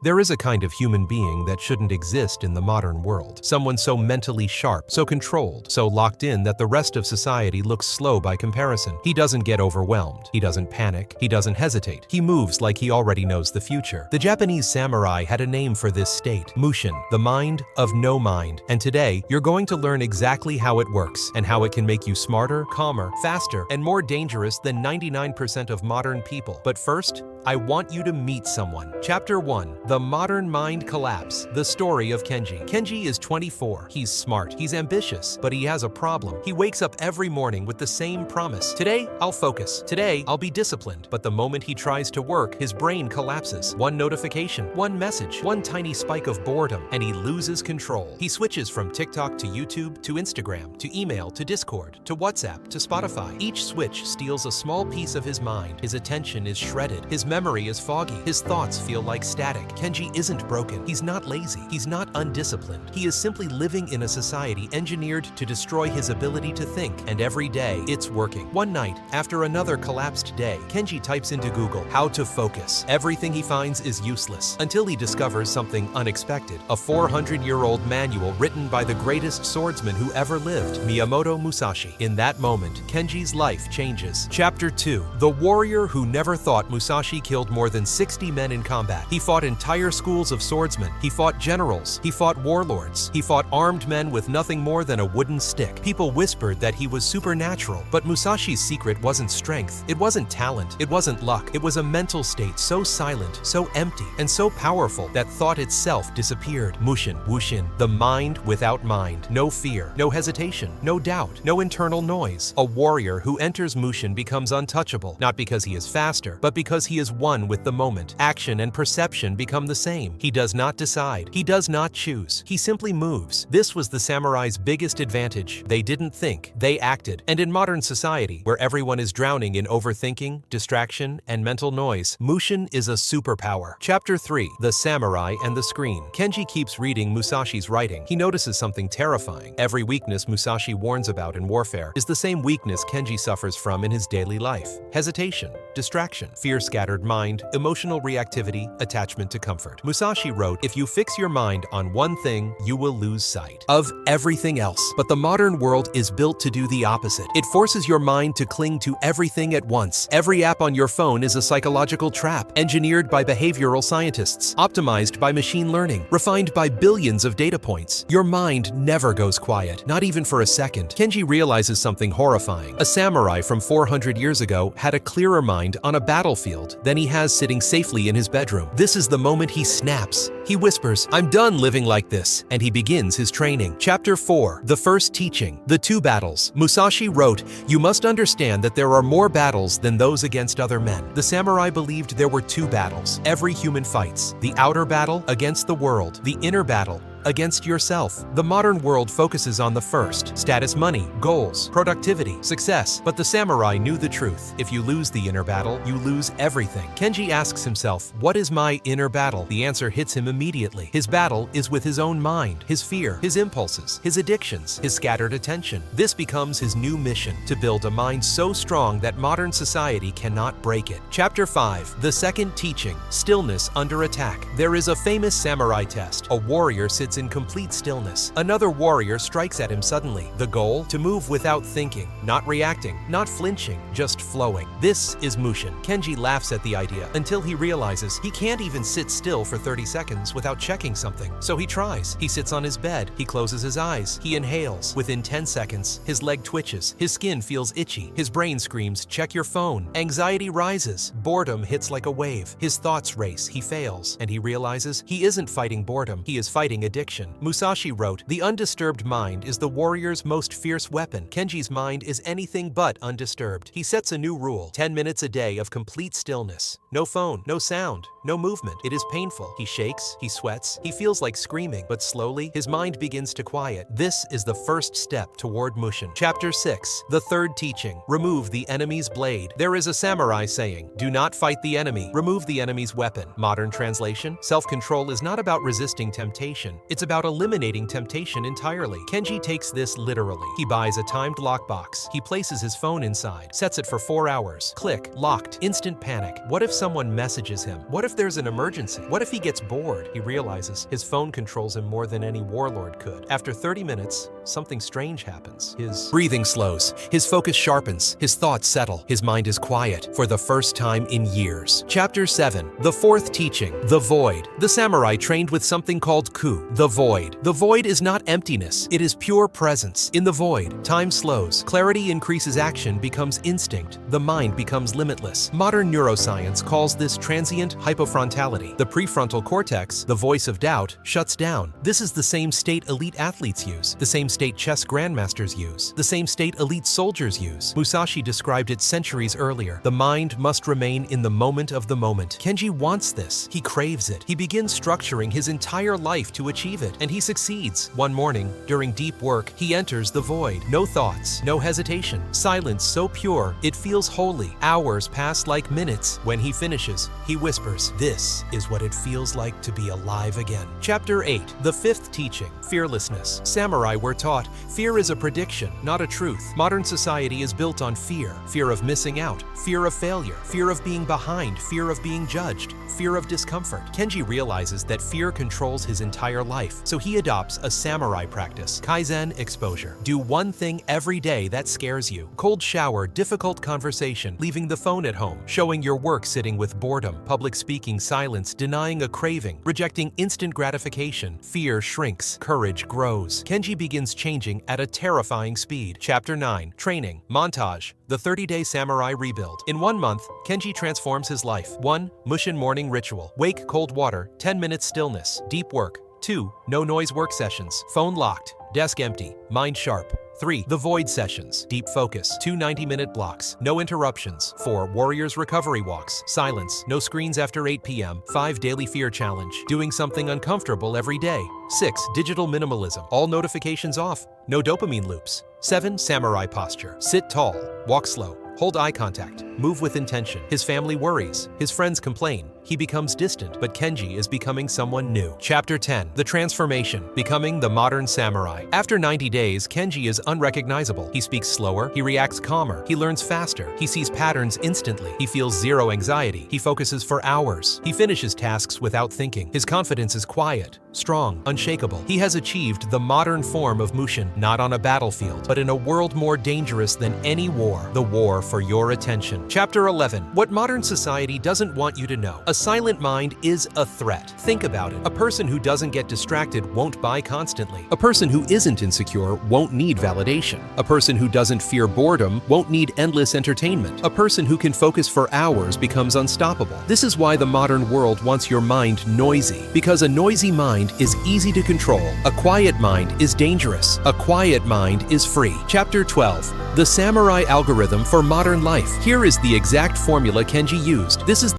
There is a kind of human being that shouldn't exist in the modern world. Someone so mentally sharp, so controlled, so locked in that the rest of society looks slow by comparison. He doesn't get overwhelmed. He doesn't panic. He doesn't hesitate. He moves like he already knows the future. The Japanese samurai had a name for this state, Mushin, the mind of no mind. And today, you're going to learn exactly how it works and how it can make you smarter, calmer, faster, and more dangerous than 99% of modern people. But first, I want you to meet someone. Chapter 1. The Modern Mind Collapse. The Story of Kenji. Kenji is 24. He's smart. He's ambitious. But he has a problem. He wakes up every morning with the same promise. Today, I'll focus. Today, I'll be disciplined. But the moment he tries to work, his brain collapses. One notification, one message, one tiny spike of boredom, and he loses control. He switches from TikTok to YouTube to Instagram to email to Discord to WhatsApp to Spotify. Each switch steals a small piece of his mind. His attention is shredded. His memory is foggy. His thoughts feel like static. Kenji isn't broken. He's not lazy. He's not undisciplined. He is simply living in a society engineered to destroy his ability to think, and every day, it's working. One night, after another collapsed day, Kenji types into Google, "how to focus." Everything he finds is useless, until he discovers something unexpected. A 400-year-old manual written by the greatest swordsman who ever lived, Miyamoto Musashi. In that moment, Kenji's life changes. Chapter 2. The warrior who never thought Musashi killed more than 60 men in combat. He fought entire schools of swordsmen. He fought generals. He fought warlords. He fought armed men with nothing more than a wooden stick. People whispered that he was supernatural, but Musashi's secret wasn't strength. It wasn't talent. It wasn't luck. It was a mental state so silent, so empty, and so powerful that thought itself disappeared. Mushin, Wushin, the mind without mind. No fear, no hesitation, no doubt, no internal noise. A warrior who enters Mushin becomes untouchable, not because he is faster, but because he is one with the moment. Action and perception become the same. He does not decide. He does not choose. He simply moves. This was the samurai's biggest advantage. They didn't think, they acted. And in modern society, where everyone is drowning in overthinking, distraction, and mental noise, Mushin is a superpower. Chapter 3. The Samurai and the Screen. Kenji keeps reading Musashi's writing. He notices something terrifying. Every weakness Musashi warns about in warfare is the same weakness Kenji suffers from in his daily life. Hesitation, distraction, fear-scattered mind, emotional reactivity, attachment to comfort. Musashi wrote, "If you fix your mind on one thing, you will lose sight of everything else." But the modern world is built to do the opposite. It forces your mind to cling to everything at once. Every app on your phone is a psychological trap, engineered by behavioral scientists, optimized by machine learning, refined by billions of data points. Your mind never goes quiet, not even for a second. Kenji realizes something horrifying. A samurai from 400 years ago had a clearer mind on a battlefield than he has sitting safely in his bedroom. This is the moment he snaps. He whispers, "I'm done living like this," and he begins his training. Chapter 4. The First Teaching. The Two Battles. Musashi wrote, "You must understand that there are more battles than those against other men." The samurai believed there were two battles every human fights: the outer battle against the world, the inner battle against yourself. The modern world focuses on the first: status, money, goals, productivity, success. But the samurai knew the truth. If you lose the inner battle, you lose everything. Kenji asks himself, what is my inner battle? The answer hits him immediately. His battle is with his own mind, his fear, his impulses, his addictions, his scattered attention. This becomes his new mission: to build a mind so strong that modern society cannot break it. Chapter 5. The Second Teaching. Stillness under attack. There is a famous samurai test. A warrior sits in complete stillness. Another warrior strikes at him suddenly. The goal? To move without thinking, not reacting, not flinching, just flowing. This is Mushin. Kenji laughs at the idea until he realizes he can't even sit still for 30 seconds without checking something. So he tries. He sits on his bed. He closes his eyes. He inhales. Within 10 seconds, his leg twitches. His skin feels itchy. His brain screams, "Check your phone." Anxiety rises. Boredom hits like a wave. His thoughts race. He fails. And he realizes he isn't fighting boredom. He is fighting addiction. Musashi wrote, "The undisturbed mind is the warrior's most fierce weapon." Kenji's mind is anything but undisturbed. He sets a new rule: 10 minutes a day of complete stillness. No phone, no sound, no movement. It is painful. He shakes, he sweats, he feels like screaming, but slowly his mind begins to quiet. This is the first step toward Mushin. Chapter 6. The Third Teaching. Remove the enemy's blade. There is a samurai saying, "Do not fight the enemy, remove the enemy's weapon." Modern translation: self-control is not about resisting temptation. It's about eliminating temptation entirely. Kenji takes this literally. He buys a timed lockbox. He places his phone inside, sets it for 4 hours. Click, locked, instant panic. What if someone messages him? What if there's an emergency? What if he gets bored? He realizes his phone controls him more than any warlord could. After 30 minutes, something strange happens. His breathing slows, his focus sharpens, his thoughts settle, his mind is quiet for the first time in years. Chapter 7. The fourth teaching, the void. The samurai trained with something called ku, the void. The void is not emptiness, it is pure presence. In the void, time slows, clarity increases, action becomes instinct, the mind becomes limitless. Modern neuroscience calls this transient hypofrontality. The prefrontal cortex, the voice of doubt, shuts down. This is the same state elite athletes use, the same state chess grandmasters use, the same state elite soldiers use. Musashi described it centuries earlier. The mind must remain in the moment of the moment. Kenji wants this. He craves it. He begins structuring his entire life to achieve it, and he succeeds. One morning, during deep work, he enters the void. No thoughts, no hesitation. Silence so pure, it feels holy. Hours pass like minutes. When he finishes, he whispers, "This is what it feels like to be alive again." Chapter 8. The fifth teaching, fearlessness. Samurai were taught, fear is a prediction, not a truth. Modern society is built on fear. Fear of missing out, fear of failure, fear of being behind, fear of being judged, fear of discomfort. Kenji realizes that fear controls his entire life, so he adopts a samurai practice, Kaizen exposure. Do one thing every day that scares you. Cold shower, difficult conversation, leaving the phone at home, showing your work sitting with boredom, public speaking silence, denying a craving, rejecting instant gratification. Fear shrinks, courage grows. Kenji begins changing at a terrifying speed. Chapter 9. Training. Montage. The 30-day samurai rebuild. In 1 month, Kenji transforms his life. 1. Mushin morning ritual. Wake, cold water, 10 minutes stillness, deep work. 2. No noise work sessions. Phone locked, desk empty, mind sharp. 3. The void sessions. Deep focus. 2 90-minute blocks. No interruptions. 4. Warriors recovery walks. Silence. No screens after 8 p.m. 5. Daily fear challenge. Doing something uncomfortable every day. 6. Digital minimalism. All notifications off. No dopamine loops. 7. Samurai posture. Sit tall. Walk slow. Hold eye contact. Move with intention. His family worries. His friends complain. He becomes distant, but Kenji is becoming someone new. Chapter 10. The transformation. Becoming the modern samurai. After 90 days, Kenji is unrecognizable. He speaks slower. He reacts calmer. He learns faster. He sees patterns instantly. He feels zero anxiety. He focuses for hours. He finishes tasks without thinking. His confidence is quiet, strong, unshakable. He has achieved the modern form of Mushin, not on a battlefield, but in a world more dangerous than any war. The war for your attention. Chapter 11. What modern society doesn't want you to know. A silent mind is a threat. Think about it. A person who doesn't get distracted won't buy constantly. A person who isn't insecure won't need validation. A person who doesn't fear boredom won't need endless entertainment. A person who can focus for hours becomes unstoppable. This is why the modern world wants your mind noisy, because a noisy mind is easy to control. A quiet mind is dangerous. A quiet mind is free. Chapter 12. The samurai algorithm for modern life. Here is the exact formula Kenji used. This is